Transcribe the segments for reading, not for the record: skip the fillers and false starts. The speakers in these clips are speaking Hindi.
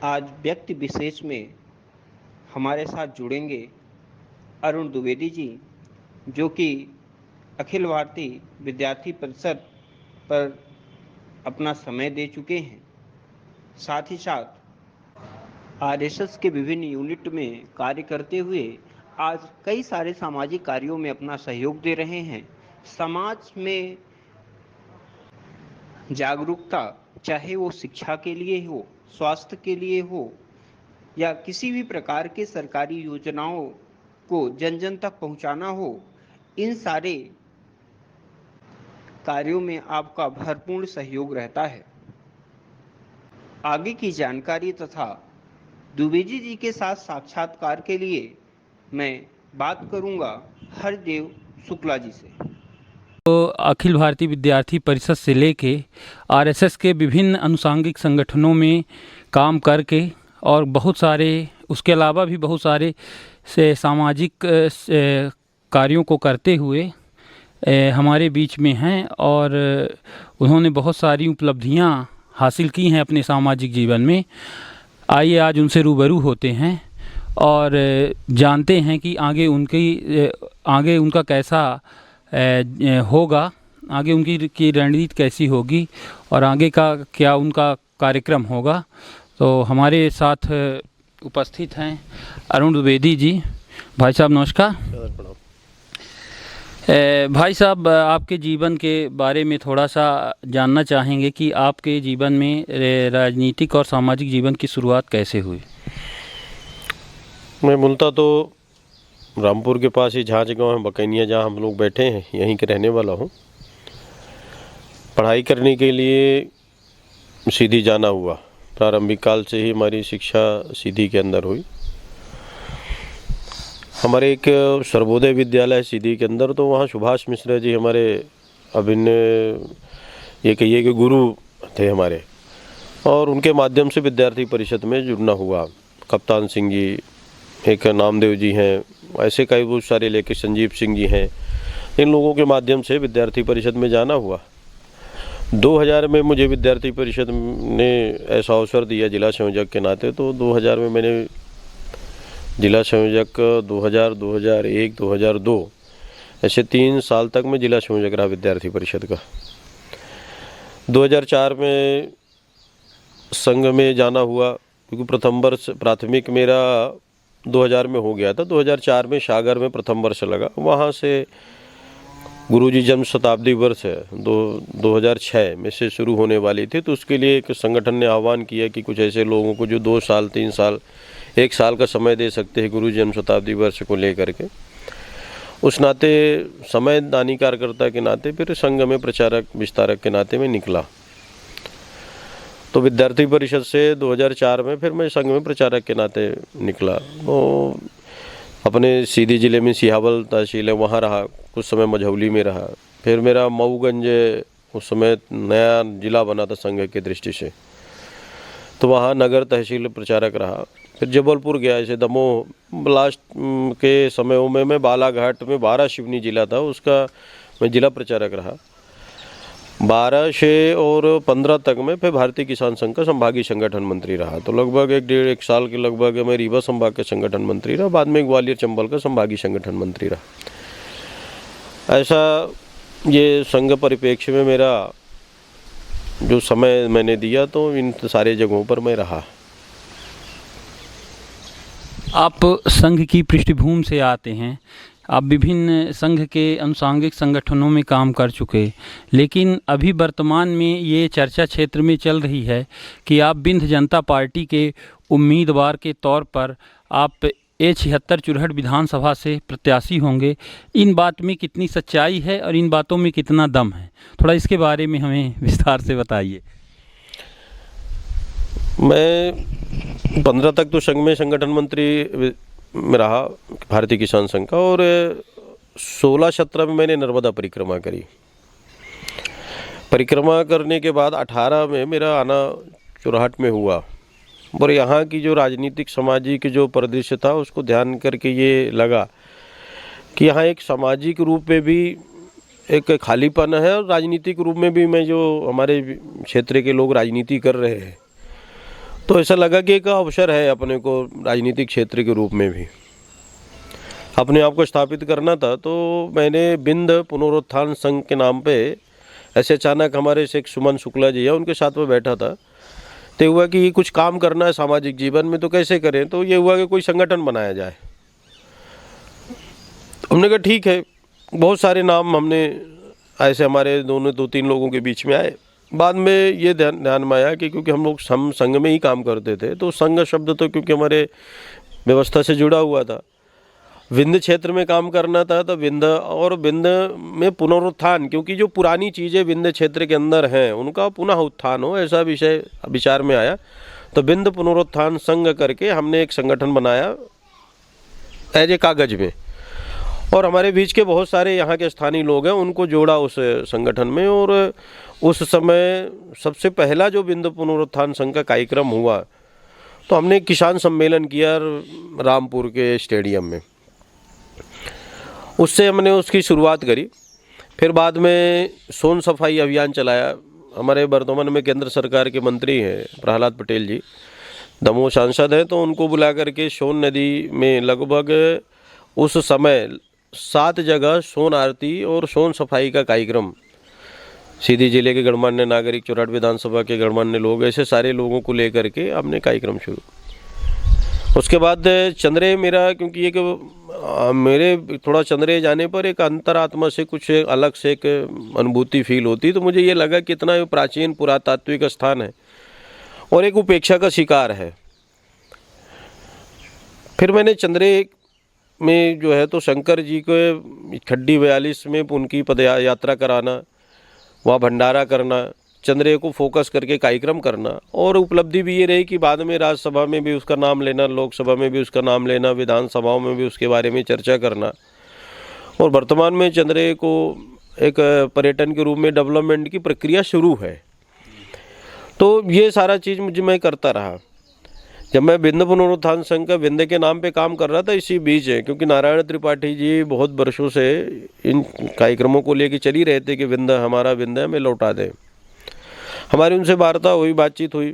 आज व्यक्ति विशेष में हमारे साथ जुड़ेंगे अरुण द्विवेदी जी, जो कि अखिल भारतीय विद्यार्थी परिषद पर अपना समय दे चुके हैं। साथ ही साथ आरएसएस के विभिन्न यूनिट में कार्य करते हुए आज कई सारे सामाजिक कार्यों में अपना सहयोग दे रहे हैं। समाज में जागरूकता, चाहे वो शिक्षा के लिए हो, स्वास्थ्य के लिए हो या किसी भी प्रकार के सरकारी योजनाओं को जन जन तक पहुंचाना हो, इन सारे कार्यों में आपका भरपूर सहयोग रहता है। आगे की जानकारी तथा द्विवेदी जी के साथ साक्षात्कार के लिए मैं बात करूंगा हरदेव शुक्ला जी से। तो अखिल भारतीय विद्यार्थी परिषद से लेके आरएसएस के विभिन्न अनुषांगिक संगठनों में काम करके और बहुत सारे उसके अलावा भी बहुत सारे से सामाजिक कार्यों को करते हुए हमारे बीच में हैं और उन्होंने बहुत सारी उपलब्धियां हासिल की हैं अपने सामाजिक जीवन में। आइए आज उनसे रूबरू होते हैं और जानते हैं कि आगे उनका कैसा होगा, आगे उनकी रणनीति कैसी होगी और आगे का क्या उनका कार्यक्रम होगा। तो हमारे साथ उपस्थित हैं अरुण द्विवेदी जी। भाई साहब नमस्कार। भाई साहब, आपके जीवन के बारे में थोड़ा सा जानना चाहेंगे कि आपके जीवन में राजनीतिक और सामाजिक जीवन की शुरुआत कैसे हुई? मैं मूलतः तो रामपुर के पास ही झांझ गाँव है, बकैनिया, जहाँ हम लोग बैठे हैं, यहीं के रहने वाला हूँ। पढ़ाई करने के लिए सीधी जाना हुआ। प्रारंभिक काल से ही हमारी शिक्षा सीधी के अंदर हुई। हमारे एक सर्वोदय विद्यालय है सीधी के अंदर, तो वहाँ सुभाष मिश्रा जी हमारे अभिन्न ये कहिए कि गुरु थे हमारे, और उनके माध्यम से विद्यार्थी परिषद में जुड़ना हुआ। कप्तान सिंह जी, एक नामदेव जी हैं, ऐसे कई बहुत सारे लेके संजीव सिंह जी हैं, इन लोगों के माध्यम से विद्यार्थी परिषद में जाना हुआ। 2000 में मुझे विद्यार्थी परिषद ने ऐसा अवसर दिया जिला संयोजक के नाते, तो 2000 में मैंने जिला संयोजक 2000, 2001, 2002 ऐसे 3 साल तक मैं जिला संयोजक रहा विद्यार्थी परिषद का। 2004 में संघ में जाना हुआ, क्योंकि प्रथम वर्ष प्राथमिक मेरा 2000 में हो गया था। 2004 में सागर में प्रथम वर्ष लगा। वहाँ से गुरुजी जन्म शताब्दी वर्ष है 2006 में से शुरू होने वाली थी, तो उसके लिए एक संगठन ने आह्वान किया कि कुछ ऐसे लोगों को जो 2 साल, 3 साल, 1 साल का समय दे सकते हैं गुरु जन्म शताब्दी वर्ष को लेकर के। उस नाते समय दानी कार्यकर्ता के नाते फिर संघ में प्रचारक विस्तारक के नाते में निकला। तो विद्यार्थी परिषद से 2004 में फिर मैं संघ में प्रचारक के नाते निकला। तो अपने सीधी ज़िले में सिहावल तहसील है, वहाँ रहा कुछ समय, मझौली में रहा। फिर मेरा मऊगंज उस समय नया जिला बना था संघ की दृष्टि से, तो वहाँ नगर तहसील प्रचारक रहा। फिर जबलपुर गया, ऐसे दमोह लास्ट के समयों में मैं बालाघाट में 12 शिवनी जिला था, उसका मैं जिला प्रचारक रहा। 12 से और 15 तक में फिर भारतीय किसान संघ का संभागीय संगठन मंत्री रहा। तो लगभग 1.5 साल के लगभग मैं रीवा संभाग के संगठन मंत्री रहा। बाद में ग्वालियर चंबल का संभागीय संगठन मंत्री रहा। ऐसा ये संघ परिप्रेक्ष्य में मेरा जो समय मैंने दिया, तो इन सारे जगहों पर मैं रहा। आप संघ की पृष्ठभूमि से आते हैं, आप विभिन्न संघ के अनुषांगिक संगठनों में काम कर चुके, लेकिन अभी वर्तमान में ये चर्चा क्षेत्र में चल रही है कि आप विंध्य जनता पार्टी के उम्मीदवार के तौर पर आप A76 चुरहट विधानसभा से प्रत्याशी होंगे। इन बात में कितनी सच्चाई है और इन बातों में कितना दम है, थोड़ा इसके बारे में हमें विस्तार से बताइए। मैं 15 तक तो संघ में संगठन मंत्री में रहा भारतीय किसान संघ का, और 16-17 में मैंने नर्मदा परिक्रमा करी। परिक्रमा करने के बाद 18 में मेरा आना चुरहट में हुआ, और यहाँ की जो राजनीतिक सामाजिक जो परिदृश्य था उसको ध्यान करके ये लगा कि यहाँ एक सामाजिक रूप में भी एक खालीपन है, और राजनीतिक रूप में भी मैं जो हमारे क्षेत्र के लोग राजनीति कर रहे हैं, तो ऐसा लगा कि एक अवसर है अपने को राजनीतिक क्षेत्र के रूप में भी अपने आप को स्थापित करना था। तो मैंने बिंद पुनरुत्थान संघ के नाम पे ऐसे अचानक हमारे से एक सुमन शुक्ला जी है, उनके साथ में बैठा था, तो हुआ कि कुछ काम करना है सामाजिक जीवन में, तो कैसे करें। तो ये हुआ कि कोई संगठन बनाया जाए। हमने कहा ठीक है। बहुत सारे नाम हमने ऐसे हमारे दोनों 2-3 लोगों के बीच में आए। बाद में ये ध्यान में आया कि क्योंकि हम लोग संघ में ही काम करते थे, तो संघ शब्द तो क्योंकि हमारे व्यवस्था से जुड़ा हुआ था, विंध्य क्षेत्र में काम करना था, तो विंध्य और विंध्य में पुनरुत्थान, क्योंकि जो पुरानी चीज़ें विंध्य क्षेत्र के अंदर हैं उनका पुनः उत्थान हो, ऐसा विषय विचार में आया। तो विंध्य पुनरुत्थान संघ करके हमने एक संगठन बनाया एज ए कागज में, और हमारे बीच के बहुत सारे यहाँ के स्थानीय लोग हैं, उनको जोड़ा उस संगठन में। और उस समय सबसे पहला जो विंध्य पुनरुत्थान संघ का कार्यक्रम हुआ, तो हमने एक किसान सम्मेलन किया रामपुर के स्टेडियम में। उससे हमने उसकी शुरुआत करी। फिर बाद में सोन सफाई अभियान चलाया। हमारे वर्तमान में केंद्र सरकार के मंत्री हैं प्रहलाद पटेल जी, दमोह सांसद हैं, तो उनको बुला करके सोन नदी में लगभग उस समय 7 जगह सोन आरती और सोन सफाई का कार्यक्रम, सीधी जिले के गणमान्य नागरिक, चुराट विधानसभा के गणमान्य लोग, ऐसे सारे लोगों को लेकर के हमने कार्यक्रम शुरू। उसके बाद चंद्रे मेरा, क्योंकि एक मेरे थोड़ा चंद्रे जाने पर एक अंतरात्मा से कुछ अलग से एक अनुभूति फील होती, तो मुझे ये लगा कि इतना प्राचीन पुरातात्विक स्थान है और एक उपेक्षा का शिकार है। फिर मैंने चंद्रे में जो है तो शंकर जी को खड्डी 42 में उनकी पद यात्रा कराना, वहाँ भंडारा करना, चंद्रे को फोकस करके कार्यक्रम करना, और उपलब्धि भी ये रही कि बाद में राज्यसभा में भी उसका नाम लेना, लोकसभा में भी उसका नाम लेना, विधानसभाओं में भी उसके बारे में चर्चा करना। और वर्तमान में चंद्रे को एक पर्यटन के रूप में डेवलपमेंट की प्रक्रिया शुरू है। तो ये सारा चीज़ मुझे मैं करता रहा। जब मैं विंध्य पुनरुत्थान संघ का विंध्य के नाम पे काम कर रहा था, इसी बीच है, क्योंकि नारायण त्रिपाठी जी बहुत वर्षों से इन कार्यक्रमों को लेके चल ही रहे थे कि विंध्य हमारा विंध्य हमें लौटा दें। हमारी उनसे वार्ता हुई, बातचीत हुई,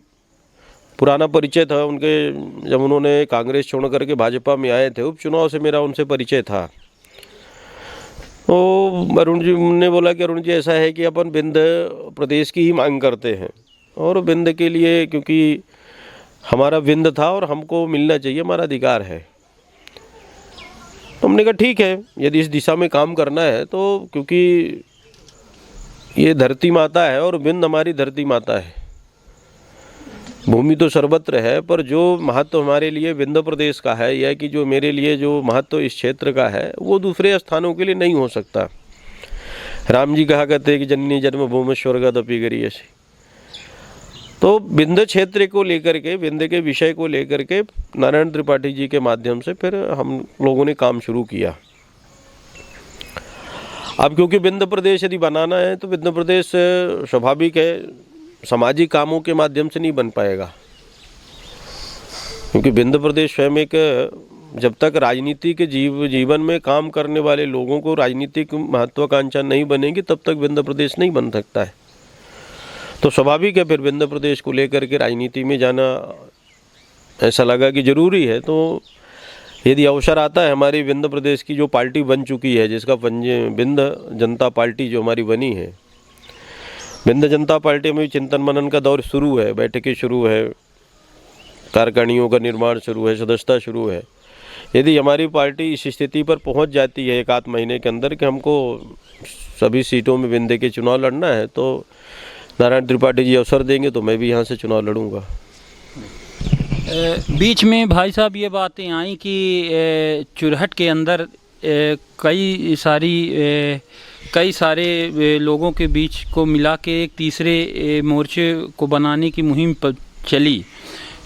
पुराना परिचय था उनके। जब उन्होंने कांग्रेस छोड़ करके भाजपा में आए थे, उपचुनाव से मेरा उनसे परिचय था। तो अरुण जी ने बोला कि अरुण जी ऐसा है कि अपन विंध्य प्रदेश की ही मांग करते हैं, और विंध्य के लिए क्योंकि हमारा विंध्य था और हमको मिलना चाहिए, हमारा अधिकार है। तो हमने कहा ठीक है, यदि इस दिशा में काम करना है तो, क्योंकि ये धरती माता है और विंध्य हमारी धरती माता है। भूमि तो सर्वत्र है, पर जो महत्व हमारे लिए विंध्य प्रदेश का है, या कि जो मेरे लिए जो महत्व इस क्षेत्र का है, वो दूसरे स्थानों के लिए नहीं हो सकता। राम जी कहा करते कि जननी जन्मभूमि स्वर्गदपि गरीयसी। तो विंध्य क्षेत्र को लेकर के, विंध्य के विषय को लेकर के नारायण त्रिपाठी जी के माध्यम से फिर हम लोगों ने काम शुरू किया। अब क्योंकि विंध्य प्रदेश यदि बनाना है तो विंध्य प्रदेश स्वाभाविक है सामाजिक कामों के माध्यम से नहीं बन पाएगा, क्योंकि विंध्य प्रदेश स्वयं एक, जब तक राजनीति के जीवन में काम करने वाले लोगों को राजनीतिक महत्वाकांक्षा नहीं बनेगी, तब तक विंध्य प्रदेश नहीं बन सकता है। तो स्वाभाविक है फिर विंध्य प्रदेश को लेकर के राजनीति में जाना ऐसा लगा कि ज़रूरी है। तो यदि अवसर आता है, हमारी विंध्य प्रदेश की जो पार्टी बन चुकी है, जिसका विंध्य जनता पार्टी जो हमारी बनी है, विंध्य जनता पार्टी में चिंतन मनन का दौर शुरू है, बैठकें शुरू है, कार्यकारिणियों का निर्माण शुरू है, सदस्यता शुरू है। यदि हमारी पार्टी इस स्थिति पर पहुंच जाती है 1-8 महीने के अंदर कि हमको सभी सीटों में विंध्य के चुनाव लड़ना है, तो नारायण त्रिपाठी जी अवसर देंगे तो मैं भी यहाँ से चुनाव लड़ूंगा। बीच में भाई साहब ये बातें आई कि चुरहट के अंदर कई सारे लोगों के बीच को मिला के एक तीसरे मोर्चे को बनाने की मुहिम चली,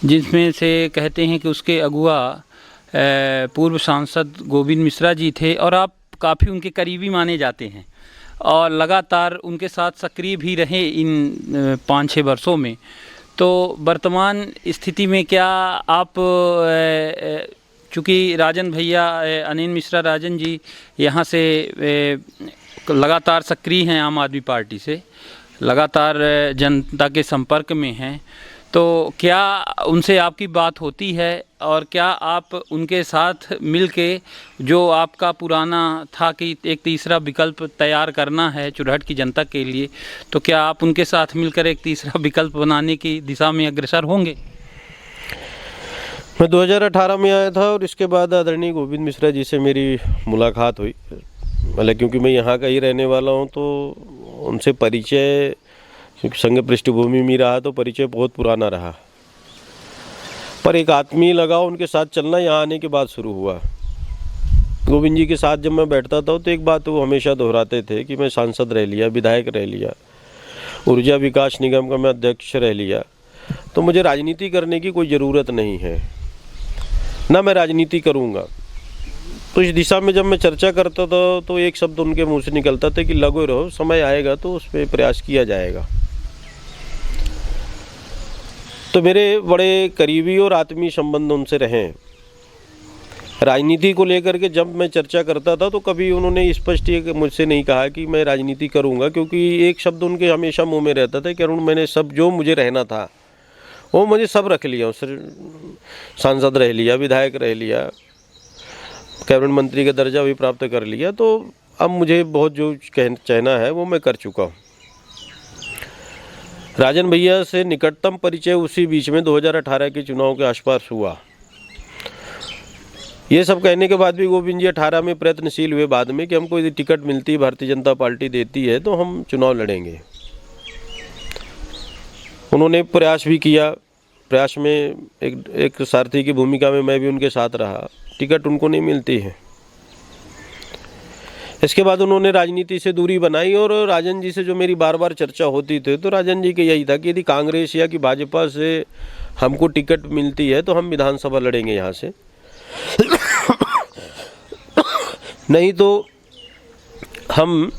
जिसमें से कहते हैं कि उसके अगुआ पूर्व सांसद गोविंद मिश्रा जी थे, और आप काफ़ी उनके करीबी माने जाते हैं और लगातार उनके साथ सक्रिय भी रहे इन 5-6 वर्षों में। तो वर्तमान स्थिति में क्या आप, चूँकि राजन भैया, अनिल मिश्रा राजन जी यहाँ से लगातार सक्रिय हैं आम आदमी पार्टी से, लगातार जनता के संपर्क में हैं, तो क्या उनसे आपकी बात होती है और क्या आप उनके साथ मिलके जो आपका पुराना था कि एक तीसरा विकल्प तैयार करना है चुरहट की जनता के लिए, तो क्या आप उनके साथ मिलकर एक तीसरा विकल्प बनाने की दिशा में अग्रसर होंगे? मैं 2018 में आया था और इसके बाद आदरणीय गोविंद मिश्रा जी से मेरी मुलाकात हुई। मतलब क्योंकि मैं यहाँ का ही रहने वाला हूँ तो उनसे परिचय, क्योंकि संघ पृष्ठभूमि में रहा तो परिचय बहुत पुराना रहा, पर एक आत्मीय लगाव उनके साथ चलना यहाँ आने के बाद शुरू हुआ। गोविंद जी के साथ जब मैं बैठता था तो एक बात वो हमेशा दोहराते थे कि मैं सांसद रह लिया, विधायक रह लिया, ऊर्जा विकास निगम का मैं अध्यक्ष रह लिया, तो मुझे राजनीति करने की कोई ज़रूरत नहीं है, ना मैं राजनीति करूँगा। तो इस दिशा में जब मैं चर्चा करता था तो एक शब्द उनके मुँह से निकलता था कि लगे रहो, समय आएगा तो उस पर प्रयास किया जाएगा। तो मेरे बड़े करीबी और आत्मीय संबंध उनसे रहे। राजनीति को लेकर के जब मैं चर्चा करता था तो कभी उन्होंने स्पष्ट ये मुझसे नहीं कहा कि मैं राजनीति करूंगा, क्योंकि एक शब्द उनके हमेशा मुंह में रहता था कि अरुण, मैंने सब जो मुझे रहना था वो मुझे सब रख लिया, सांसद रह लिया, विधायक रह लिया, कैबिनेट मंत्री का दर्जा भी प्राप्त कर लिया, तो अब मुझे बहुत जो कहना है वो मैं कर चुका हूँ। राजन भैया से निकटतम परिचय उसी बीच में 2018 के चुनाव के आसपास हुआ। ये सब कहने के बाद भी गोविंद जी 18 में प्रयत्नशील हुए बाद में कि हमको यदि टिकट मिलती है, भारतीय जनता पार्टी देती है तो हम चुनाव लड़ेंगे। उन्होंने प्रयास भी किया, प्रयास में एक सारथी की भूमिका में मैं भी उनके साथ रहा। टिकट उनको नहीं मिलती है। इसके बाद उन्होंने राजनीति से दूरी बनाई और राजन जी से जो मेरी बार बार चर्चा होती थी तो राजन जी के यही था कि यदि कांग्रेस या कि भाजपा से हमको टिकट मिलती है तो हम विधानसभा लड़ेंगे यहाँ से, नहीं तो हम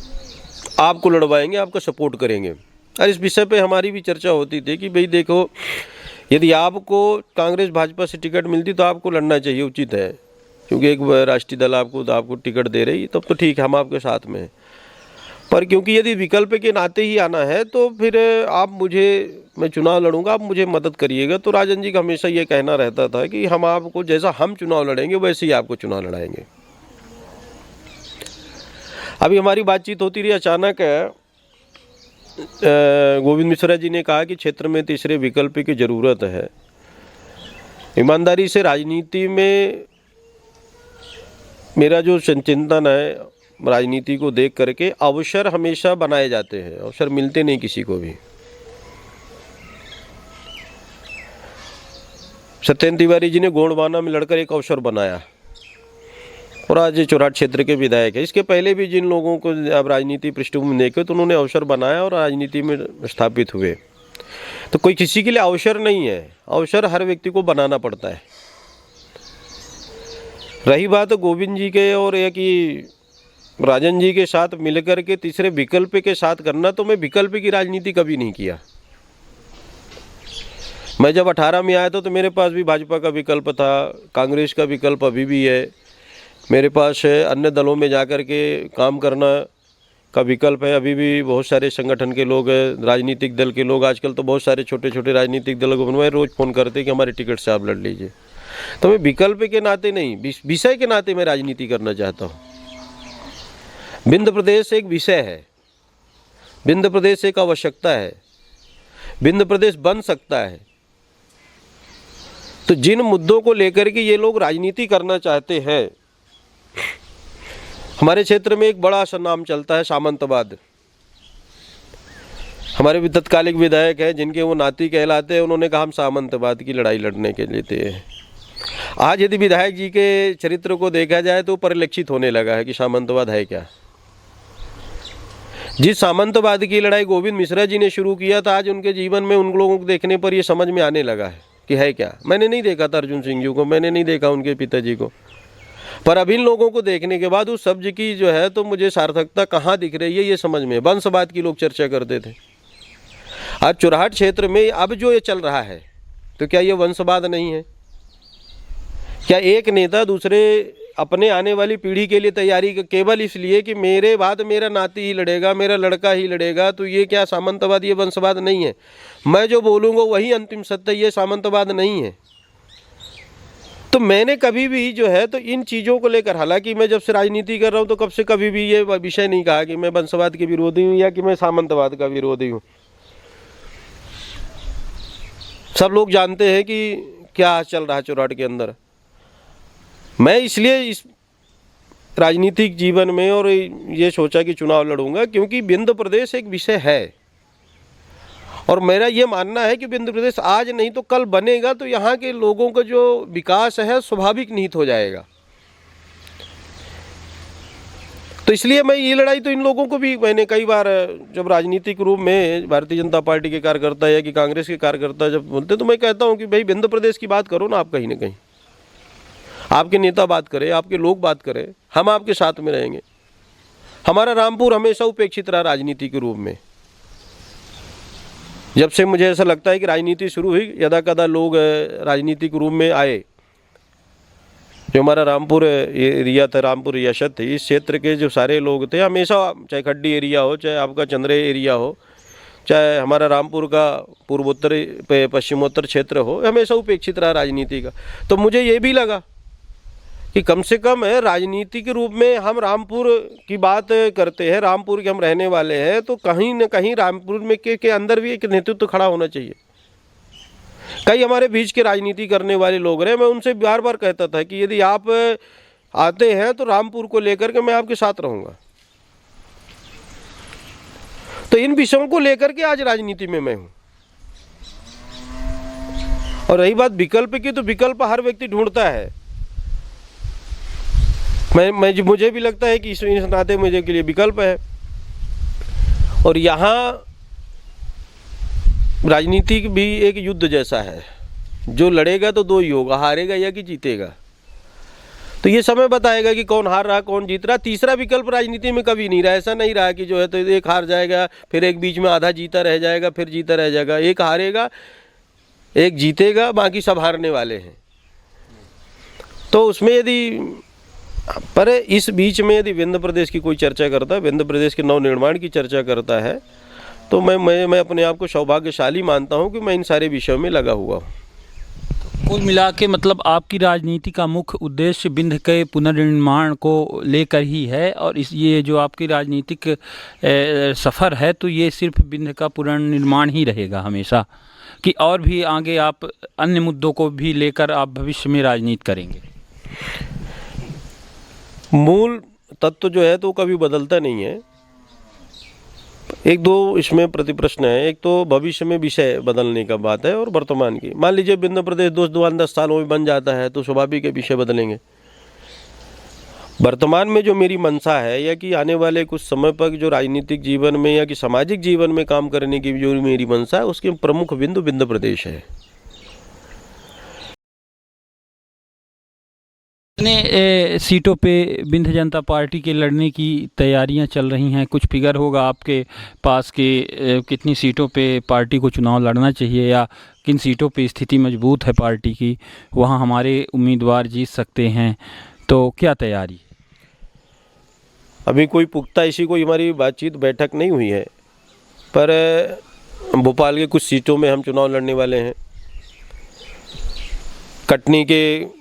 आपको लड़वाएंगे, आपका सपोर्ट करेंगे। और इस विषय पे हमारी भी चर्चा होती थी कि भाई देखो, यदि आपको कांग्रेस भाजपा से टिकट मिलती तो आपको लड़ना चाहिए, उचित है, क्योंकि एक राष्ट्रीय दल आपको टिकट दे रही, तब तो ठीक है, हम आपके साथ में हैं। पर क्योंकि यदि विकल्प के नाते ही आना है तो फिर मैं चुनाव लड़ूंगा, आप मुझे मदद करिएगा। तो राजन जी का हमेशा ये कहना रहता था कि हम आपको जैसा हम चुनाव लड़ेंगे वैसे ही आपको चुनाव लड़ाएंगे। अभी हमारी बातचीत होती रही, अचानक गोविंद मिश्रा जी ने कहा कि क्षेत्र में तीसरे विकल्प की ज़रूरत है। ईमानदारी से राजनीति में मेरा जो चिंतन है, राजनीति को देख करके अवसर हमेशा बनाए जाते हैं, अवसर मिलते नहीं किसी को भी। सत्येंद्र तिवारी जी ने गोंडवाना में लड़कर एक अवसर बनाया और आज चुरहट क्षेत्र के विधायक है। इसके पहले भी जिन लोगों को अब राजनीति पृष्ठभूमि देखे तो उन्होंने अवसर बनाया और राजनीति में स्थापित हुए। तो कोई किसी के लिए अवसर नहीं है, अवसर हर व्यक्ति को बनाना पड़ता है। रही बात गोविंद जी के और एक कि राजन जी के साथ मिलकर के तीसरे विकल्प के साथ करना, तो मैं विकल्प की राजनीति कभी नहीं किया। मैं जब 18 में आया था तो मेरे पास भी भाजपा का विकल्प था, कांग्रेस का विकल्प अभी भी है, मेरे पास अन्य दलों में जाकर के काम करना का विकल्प है। अभी भी बहुत सारे संगठन के लोग, राजनीतिक दल के लोग, आजकल तो बहुत सारे छोटे छोटे राजनीतिक दलों को बनवाए, रोज़ फ़ोन करते कि हमारे टिकट से आप लड़ लीजिए। तो मैं विकल्प के नाते नहीं, विषय के नाते मैं राजनीति करना चाहता हूँ। विंध्य प्रदेश एक विषय है, विंध्य प्रदेश एक आवश्यकता है, विंध्य प्रदेश बन सकता है। तो जिन मुद्दों को लेकर के ये लोग राजनीति करना चाहते हैं, हमारे क्षेत्र में एक बड़ा सा नाम चलता है सामंतवाद। हमारे भी तत्कालिक विधायक हैं जिनके वो नाती कहलाते हैं, उन्होंने कहा हम सामंतवाद की लड़ाई लड़ने के लिए थे। आज यदि विधायक जी के चरित्र को देखा जाए तो परिलक्षित होने लगा है कि सामंतवाद है क्या। जिस सामंतवाद की लड़ाई गोविंद मिश्रा जी ने शुरू किया था, आज उनके जीवन में उन लोगों को देखने पर ये समझ में आने लगा है कि है क्या। मैंने नहीं देखा था अर्जुन सिंह जी को, मैंने नहीं देखा उनके पिताजी को, पर अब इन लोगों को देखने के बाद उस शब्द की जो है तो मुझे सार्थकता कहाँ दिख रही है ये समझ में। वंशवाद की लोग चर्चा करते थे, आज चुरहट क्षेत्र में अब जो ये चल रहा है तो क्या ये वंशवाद नहीं है? क्या एक नेता दूसरे अपने आने वाली पीढ़ी के लिए तैयारी केवल इसलिए कि मेरे बाद मेरा नाती ही लड़ेगा, मेरा लड़का ही लड़ेगा, तो ये क्या सामंतवाद, ये वंशवाद नहीं है। मैं जो बोलूँगा वही अंतिम सत्य, ये सामंतवाद नहीं है। तो मैंने कभी भी जो है तो इन चीज़ों को लेकर, हालांकि मैं जब से राजनीति कर रहा हूँ तो कब से कभी भी ये विषय नहीं कहा कि मैं वंशवाद के विरोधी हूँ या कि मैं सामंतवाद का विरोधी हूँ। सब लोग जानते हैं कि क्या चल रहा है चुराट के अंदर। मैं इसलिए इस राजनीतिक जीवन में और ये सोचा कि चुनाव लड़ूंगा क्योंकि विंध्य प्रदेश एक विषय है और मेरा ये मानना है कि विंध्य प्रदेश आज नहीं तो कल बनेगा तो यहाँ के लोगों का जो विकास है स्वाभाविक निहित हो जाएगा। तो इसलिए मैं ये लड़ाई तो इन लोगों को भी, मैंने कई बार जब राजनीतिक रूप में भारतीय जनता पार्टी के कार्यकर्ता या कि कांग्रेस के कार्यकर्ता जब बोलते तो मैं कहता हूँ कि भाई विंध्य प्रदेश की बात करो ना आप, कहीं ना कहीं आपके नेता बात करें, आपके लोग बात करें, हम आपके साथ में रहेंगे। हमारा रामपुर हमेशा उपेक्षित रहा राजनीति के रूप में। जब से मुझे ऐसा लगता है कि राजनीति शुरू हुई, यदा कदा लोग राजनीतिक रूप में आए। जो हमारा रामपुर एरिया था, रामपुर रियासत थी, इस क्षेत्र के जो सारे लोग थे हमेशा, चाहे खड्डी एरिया हो, चाहे आपका चंद्रे एरिया हो, चाहे हमारा रामपुर का पूर्वोत्तर पश्चिमोत्तर क्षेत्र हो, हमेशा उपेक्षित रहा राजनीति का। तो मुझे ये भी लगा कि कम से कम राजनीति के रूप में हम रामपुर की बात करते हैं, रामपुर के हम रहने वाले हैं, तो कहीं न कहीं रामपुर में के अंदर भी एक नेतृत्व खड़ा होना चाहिए। कई हमारे बीच के राजनीति करने वाले लोग रहे, मैं उनसे बार बार कहता था कि यदि आप आते हैं तो रामपुर को लेकर के मैं आपके साथ रहूँगा। तो इन विषयों को लेकर के आज राजनीति में मैं हूँ। और रही बात विकल्प की, तो विकल्प हर व्यक्ति ढूंढता है। मुझे भी लगता है कि इस नाते मुझे के लिए विकल्प है। और यहाँ राजनीति भी एक युद्ध जैसा है, जो लड़ेगा तो दो ही होगा, हारेगा या कि जीतेगा। तो ये समय बताएगा कि कौन हार रहा कौन जीत रहा। तीसरा विकल्प राजनीति में कभी नहीं रहा। ऐसा नहीं रहा कि जो है तो एक हार जाएगा, फिर एक बीच में आधा जीता रह जाएगा, फिर जीता रह जाएगा। एक हारेगा, एक जीतेगा, बाकी सब हारने वाले हैं। तो उसमें यदि पर इस बीच में यदि विंध्य प्रदेश की कोई चर्चा करता है, विंध्य प्रदेश के नवनिर्माण की चर्चा करता है, तो मैं अपने आप को सौभाग्यशाली मानता हूं कि मैं इन सारे विषयों में लगा हुआ हूं। कुल मिला के मतलब आपकी राजनीति का मुख्य उद्देश्य विंध्य के पुनर्निर्माण को लेकर ही है, और ये जो आपकी राजनीतिक सफ़र है तो ये सिर्फ विंध्य का पुनर्निर्माण ही रहेगा हमेशा, कि और भी आगे आप अन्य मुद्दों को भी लेकर आप भविष्य में राजनीति करेंगे? मूल तत्व जो है तो कभी बदलता नहीं है। एक दो इसमें प्रतिप्रश्न है। एक तो भविष्य में विषय बदलने का बात है और वर्तमान की। मान लीजिए विंध्य प्रदेश 10 सालों में बन जाता है तो स्वाभाविक है विषय बदलेंगे। वर्तमान में जो मेरी मंशा है या कि आने वाले कुछ समय पर जो राजनीतिक जीवन में या कि सामाजिक जीवन में काम करने की जो मेरी मंशा है, उसके प्रमुख बिंदु विंध्य प्रदेश है। कितने सीटों पे विंध्य जनता पार्टी के लड़ने की तैयारियां चल रही हैं? कुछ फिगर होगा आपके पास कि कितनी सीटों पे पार्टी को चुनाव लड़ना चाहिए, या किन सीटों पे स्थिति मजबूत है पार्टी की, वहां हमारे उम्मीदवार जीत सकते हैं? तो क्या तैयारी? अभी कोई पुख्ता ऐसी कोई हमारी बातचीत बैठक नहीं हुई है, पर भोपाल के कुछ सीटों में हम चुनाव लड़ने वाले हैं। कटनी के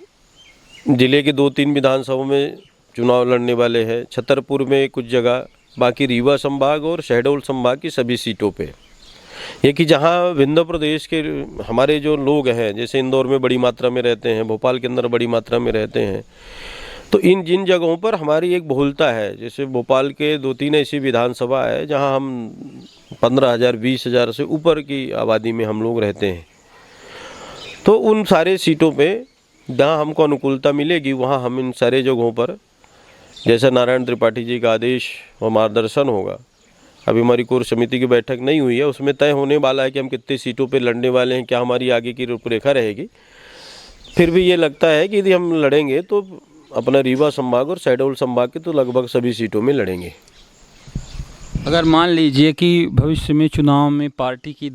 जिले के 2-3 विधानसभाओं में चुनाव लड़ने वाले हैं। छतरपुर में कुछ जगह, बाकी रीवा संभाग और शहडोल संभाग की सभी सीटों पे। ये कि जहाँ विंध्य प्रदेश के हमारे जो लोग हैं, जैसे इंदौर में बड़ी मात्रा में रहते हैं, भोपाल के अंदर बड़ी मात्रा में रहते हैं, तो जिन जगहों पर हमारी एक बहुलता है, जैसे भोपाल के 2-3 ऐसी विधानसभा है जहाँ हम 15,000 20,000 से ऊपर की आबादी में हम लोग रहते हैं। तो उन सारे सीटों पे जहाँ हमको अनुकूलता मिलेगी वहाँ हम इन सारे जगहों पर, जैसा नारायण त्रिपाठी जी का आदेश और मार्गदर्शन होगा। अभी हमारी कोर समिति की बैठक नहीं हुई है, उसमें तय होने वाला है कि हम कितने सीटों पे लड़ने वाले हैं, क्या हमारी आगे की रूपरेखा रहेगी। फिर भी ये लगता है कि यदि हम लड़ेंगे तो अपना रीवा संभाग और शहडोल संभाग के तो लगभग सभी सीटों में लड़ेंगे। अगर मान लीजिए कि भविष्य में चुनाव में पार्टी की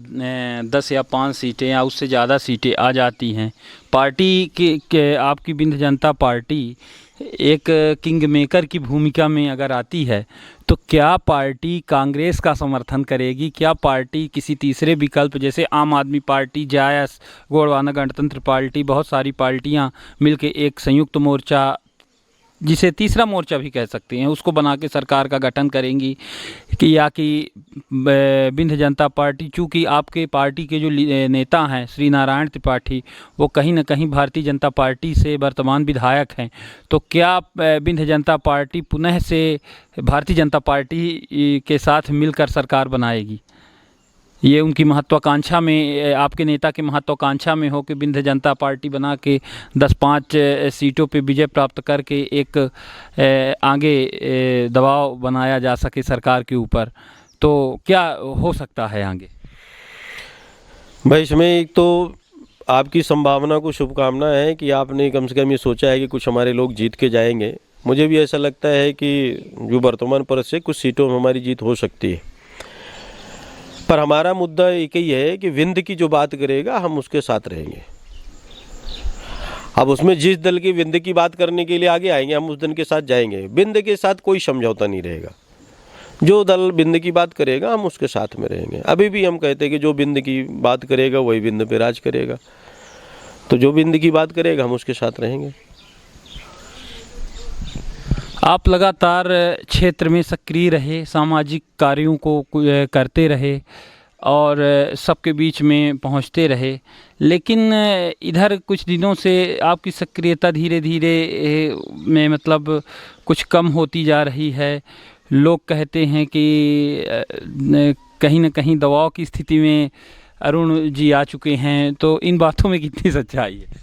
10 या 5 सीटें या उससे ज़्यादा सीटें आ जाती हैं, पार्टी के आपकी विंध्य जनता पार्टी एक किंग मेकर की भूमिका में अगर आती है तो क्या पार्टी कांग्रेस का समर्थन करेगी? क्या पार्टी किसी तीसरे विकल्प जैसे आम आदमी पार्टी, जायस, गोंडवाना गणतंत्र पार्टी, बहुत सारी पार्टियां मिलके एक संयुक्त मोर्चा, जिसे तीसरा मोर्चा भी कह सकते हैं, उसको बना के सरकार का गठन करेंगी कि या कि विंध्य जनता पार्टी, चूँकि आपके पार्टी के जो नेता हैं श्री नारायण त्रिपाठी, वो कहीं ना कहीं भारतीय जनता पार्टी से वर्तमान विधायक हैं, तो क्या विंध्य जनता पार्टी पुनः से भारतीय जनता पार्टी के साथ मिलकर सरकार बनाएगी? ये उनकी महत्वाकांक्षा में, आपके नेता की महत्वाकांक्षा में हो कि विंध्य जनता पार्टी बना के 10-5 सीटों पे विजय प्राप्त करके एक आगे दबाव बनाया जा सके सरकार के ऊपर, तो क्या हो सकता है आगे? भाई इसमें एक तो आपकी संभावना को शुभकामना है कि आपने कम से कम ये सोचा है कि कुछ हमारे लोग जीत के जाएंगे। मुझे भी ऐसा लगता है कि जो वर्तमान परिस्थिति से कुछ सीटों में हमारी जीत हो सकती है, पर हमारा मुद्दा एक ही है कि विंध्य की जो बात करेगा हम उसके साथ रहेंगे। अब उसमें जिस दल के विंध्य की बात करने के लिए आगे आएंगे हम उस दल के साथ जाएंगे। विंध्य के साथ कोई समझौता नहीं रहेगा। जो दल विंध्य की बात करेगा हम उसके साथ में रहेंगे। अभी भी हम कहते हैं कि जो विंध्य की बात करेगा वही विंध्य पे राज करेगा, तो जो विंध्य की बात करेगा हम उसके साथ रहेंगे। आप लगातार क्षेत्र में सक्रिय रहे, सामाजिक कार्यों को करते रहे और सबके बीच में पहुंचते रहे, लेकिन इधर कुछ दिनों से आपकी सक्रियता धीरे धीरे में मतलब कुछ कम होती जा रही है। लोग कहते हैं कि कहीं ना कहीं दबाव की स्थिति में अरुण जी आ चुके हैं, तो इन बातों में कितनी सच्चाई है?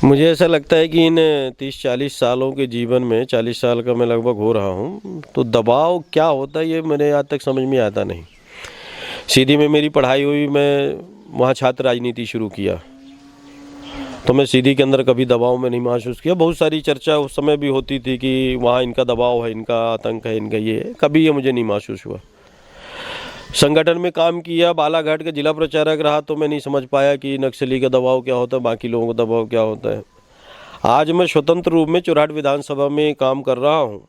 मुझे ऐसा लगता है कि इन 30-40 सालों के जीवन में, 40 साल का मैं लगभग हो रहा हूँ, तो दबाव क्या होता है ये मेरे आज तक समझ में आता नहीं। सीधी में मेरी पढ़ाई हुई, मैं वहाँ छात्र राजनीति शुरू किया, तो मैं सीधी के अंदर कभी दबाव में नहीं महसूस किया। बहुत सारी चर्चा उस समय भी होती थी कि वहाँ इनका दबाव है, इनका आतंक है, इनका ये है, कभी ये मुझे नहीं महसूस हुआ। संगठन में काम किया, बालाघाट का जिला प्रचारक रहा, तो मैं नहीं समझ पाया कि नक्सली का दबाव क्या होता है, बाकी लोगों का दबाव क्या होता है। आज मैं स्वतंत्र रूप में चुराट विधानसभा में काम कर रहा हूँ।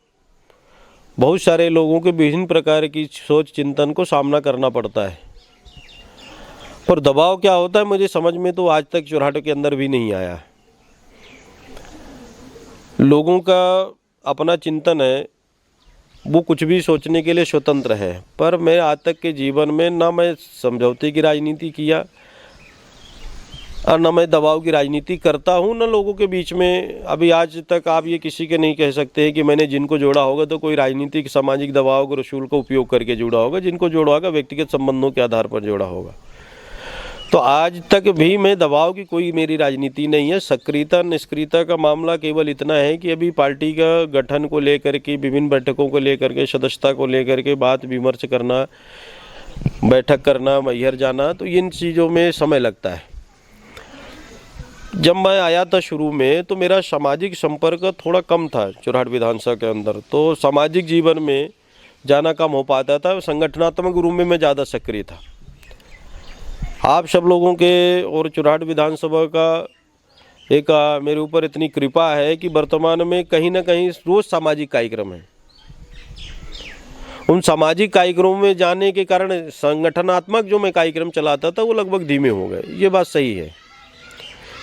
बहुत सारे लोगों के विभिन्न प्रकार की सोच चिंतन को सामना करना पड़ता है, पर दबाव क्या होता है मुझे समझ में तो आज तक चुराट के अंदर भी नहीं आया। लोगों का अपना चिंतन है, वो कुछ भी सोचने के लिए स्वतंत्र है, पर मैं आज तक के जीवन में ना मैं समझौते की राजनीति किया और ना मैं दबाव की राजनीति करता हूँ, ना लोगों के बीच में। अभी आज तक आप ये किसी के नहीं कह सकते कि मैंने जिनको जोड़ा होगा तो कोई राजनीतिक सामाजिक दबाव के रसूल का उपयोग करके जुड़ा होगा। जिनको जोड़ा होगा व्यक्तिगत संबंधों के आधार पर जोड़ा होगा। तो आज तक भी मैं दबाव की कोई मेरी राजनीति नहीं है। सक्रियता निष्क्रियता का मामला केवल इतना है कि अभी पार्टी का गठन को लेकर के, विभिन्न बैठकों को लेकर के, सदस्यता को लेकर के बात विमर्श करना, बैठक करना, मैहर जाना, तो इन चीज़ों में समय लगता है। जब मैं आया था शुरू में तो मेरा सामाजिक संपर्क थोड़ा कम था चुराट विधानसभा के अंदर, तो सामाजिक जीवन में जाना कम हो पाता था। संगठनात्मक रूप में मैं ज़्यादा सक्रिय था। आप सब लोगों के और चुराट विधानसभा का एक मेरे ऊपर इतनी कृपा है कि वर्तमान में कहीं ना कहीं रोज़ सामाजिक कार्यक्रम है। उन सामाजिक कार्यक्रमों में जाने के कारण संगठनात्मक जो मैं कार्यक्रम चलाता था वो लगभग धीमे हो गए। ये बात सही है,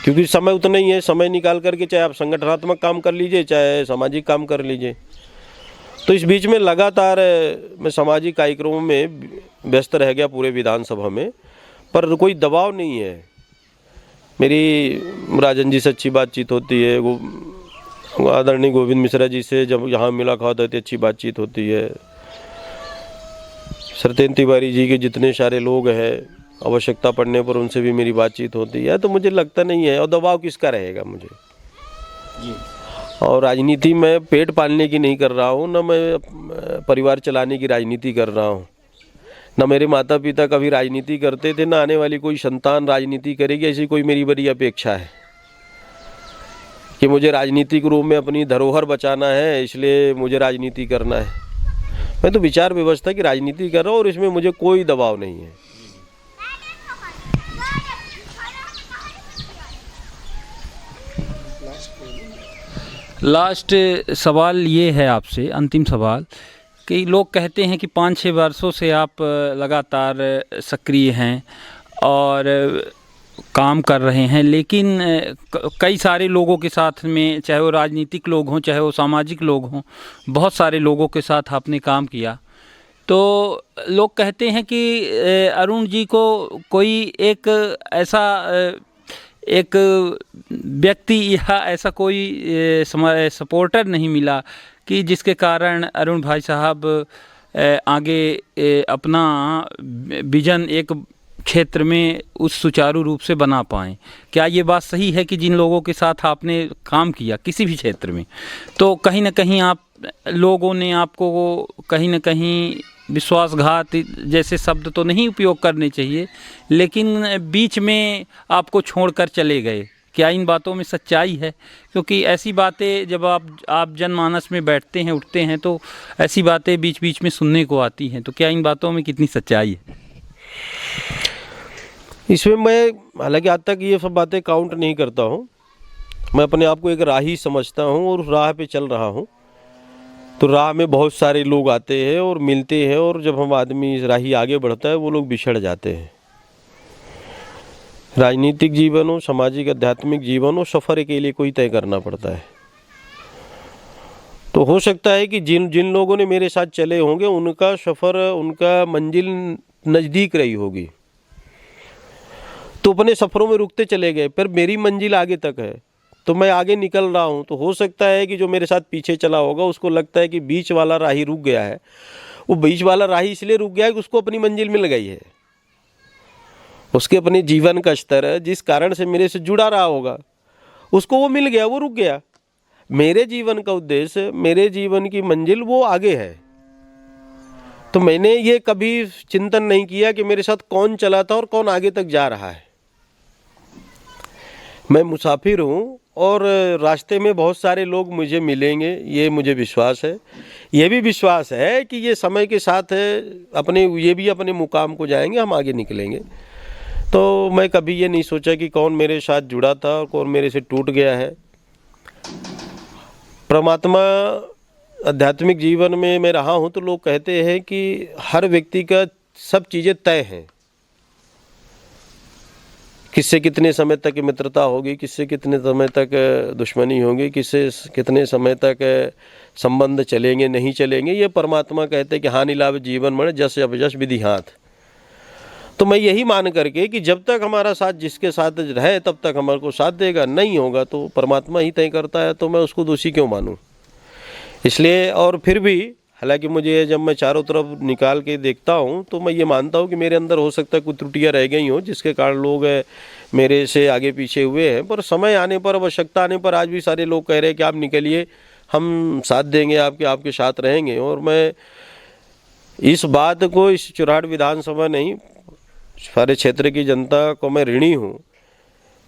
क्योंकि समय उतना ही है। समय निकाल करके चाहे आप संगठनात्मक काम कर लीजिए, चाहे सामाजिक काम कर लीजिए। तो इस बीच में लगातार मैं सामाजिक कार्यक्रमों में व्यस्त रह गया पूरे विधानसभा में, पर कोई दबाव नहीं है। मेरी राजन जी से अच्छी बातचीत होती है, वो आदरणीय गोविंद मिश्रा जी से जब यहाँ मुलाकात होती है अच्छी बातचीत होती है। सत्येंद्र तिवारी जी के जितने सारे लोग हैं, आवश्यकता पड़ने पर उनसे भी मेरी बातचीत होती है। तो मुझे लगता नहीं है, और दबाव किसका रहेगा मुझे जी। और राजनीति में पेट पालने की नहीं कर रहा हूँ, न मैं परिवार चलाने की राजनीति कर रहा हूँ, न मेरे माता पिता कभी राजनीति करते थे, न आने वाली कोई संतान राजनीति करेगी, ऐसी कोई मेरी बड़ी अपेक्षा है कि मुझे राजनीतिक रूप में अपनी धरोहर बचाना है, इसलिए मुझे राजनीति करना है। मैं तो विचार व्यवस्था की राजनीति कर रहा हूँ और इसमें मुझे कोई दबाव नहीं है। लास्ट सवाल ये है आपसे, अंतिम सवाल, कि लोग कहते हैं कि 5-6 वर्षों से आप लगातार सक्रिय हैं और काम कर रहे हैं, लेकिन कई सारे लोगों के साथ में, चाहे वो राजनीतिक लोग हों, चाहे वो सामाजिक लोग हों, बहुत सारे लोगों के साथ आपने काम किया। तो लोग कहते हैं कि अरुण जी को कोई एक ऐसा एक व्यक्ति या ऐसा कोई सपोर्टर नहीं मिला कि जिसके कारण अरुण भाई साहब आगे अपना विजन एक क्षेत्र में उस सुचारू रूप से बना पाएँ। क्या ये बात सही है कि जिन लोगों के साथ आपने काम किया किसी भी क्षेत्र में, तो कहीं ना कहीं आप लोगों ने आपको कहीं ना कहीं विश्वासघात जैसे शब्द तो नहीं उपयोग करने चाहिए, लेकिन बीच में आपको छोड़कर चले गए? क्या इन बातों में सच्चाई है? क्योंकि ऐसी बातें जब आप जनमानस में बैठते हैं, उठते हैं, तो ऐसी बातें बीच बीच में सुनने को आती हैं। तो क्या इन बातों में कितनी सच्चाई है? इसमें मैं हालांकि आज तक ये सब बातें काउंट नहीं करता हूँ। मैं अपने आप को एक राही समझता हूँ और राह पे चल रहा हूँ। तो राह में बहुत सारे लोग आते हैं और मिलते हैं, और जब हम आदमी राही आगे बढ़ता है वो लोग बिछड़ जाते हैं। राजनीतिक जीवन हो, सामाजिक आध्यात्मिक जीवन हो, सफ़र के लिए कोई तय करना पड़ता है। तो हो सकता है कि जिन जिन लोगों ने मेरे साथ चले होंगे उनका सफ़र, उनका मंजिल नज़दीक रही होगी, तो अपने सफ़रों में रुकते चले गए, पर मेरी मंजिल आगे तक है, तो मैं आगे निकल रहा हूँ। तो हो सकता है कि जो मेरे साथ पीछे चला होगा उसको लगता है कि बीच वाला राही रुक गया है। वो बीच वाला राही इसलिए रुक गया है कि उसको अपनी मंजिल मिल गई है, उसके अपने जीवन का स्तर है जिस कारण से मेरे से जुड़ा रहा होगा, उसको वो मिल गया, वो रुक गया। मेरे जीवन का उद्देश्य, मेरे जीवन की मंजिल वो आगे है। तो मैंने ये कभी चिंतन नहीं किया कि मेरे साथ कौन चला था और कौन आगे तक जा रहा है। मैं मुसाफिर हूँ और रास्ते में बहुत सारे लोग मुझे मिलेंगे, ये मुझे विश्वास है। ये भी विश्वास है कि ये समय के साथ ये भी अपने मुकाम को जाएंगे, हम आगे निकलेंगे। तो मैं कभी ये नहीं सोचा कि कौन मेरे साथ जुड़ा था और कौन मेरे से टूट गया है। परमात्मा आध्यात्मिक जीवन में मैं रहा हूँ तो लोग कहते हैं कि हर व्यक्ति का सब चीज़ें तय हैं। किससे कितने समय तक मित्रता होगी, किससे कितने समय तक दुश्मनी होगी, किससे कितने समय तक संबंध चलेंगे नहीं चलेंगे, ये परमात्मा कहते हैं कि हानि लाभ जीवन मण जस अपजस विधि हाथ। तो मैं यही मान करके कि जब तक हमारा साथ जिसके साथ रहे तब तक हमारे को साथ देगा, नहीं होगा तो परमात्मा ही तय करता है, तो मैं उसको दोषी क्यों मानूं। इसलिए और फिर भी हालांकि मुझे जब मैं चारों तरफ निकाल के देखता हूँ तो मैं ये मानता हूँ कि मेरे अंदर हो सकता है कुछ त्रुटियाँ रह गई हों जिसके कारण लोग मेरे से आगे पीछे हुए हैं। पर समय आने पर, आवश्यकता आने पर आज भी सारे लोग कह रहे हैं कि आप निकलिए, हम साथ देंगे आपके साथ रहेंगे। और मैं इस बात को, इस चुराहट विधानसभा नहीं, सारे क्षेत्र की जनता को मैं ऋणी हूँ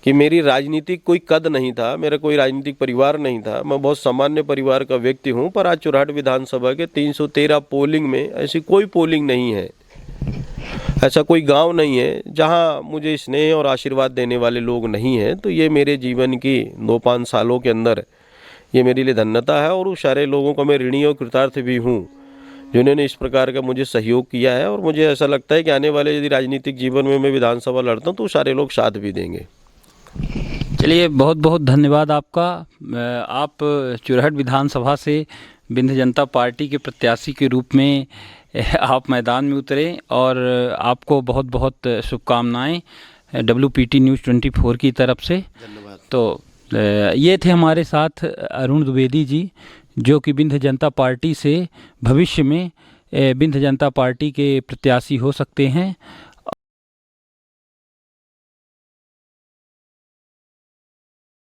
कि मेरी राजनीतिक कोई कद नहीं था, मेरा कोई राजनीतिक परिवार नहीं था, मैं बहुत सामान्य परिवार का व्यक्ति हूँ। पर आज चुराहट विधानसभा के 313 पोलिंग में ऐसी कोई पोलिंग नहीं है, ऐसा कोई गांव नहीं है जहां मुझे स्नेह और आशीर्वाद देने वाले लोग नहीं हैं। तो ये मेरे जीवन की 2-5 सालों के अंदर ये मेरे लिए धन्यता है, और उस सारे लोगों का मैं ऋणी और कृतार्थ भी हूँ जिन्होंने इस प्रकार का मुझे सहयोग किया है। और मुझे ऐसा लगता है कि आने वाले यदि राजनीतिक जीवन में मैं विधानसभा लड़ता हूँ तो सारे लोग साथ भी देंगे। चलिए, बहुत बहुत धन्यवाद आपका। आप चुरहट विधानसभा से विंध्य जनता पार्टी के प्रत्याशी के रूप में आप मैदान में उतरे, और आपको बहुत बहुत शुभकामनाएं WPT न्यूज़ 24 की तरफ से। धन्यवाद। तो ये थे हमारे साथ अरुण द्विवेदी जी, जो कि विंध्य जनता पार्टी से भविष्य में विंध्य जनता पार्टी के प्रत्याशी हो सकते हैं।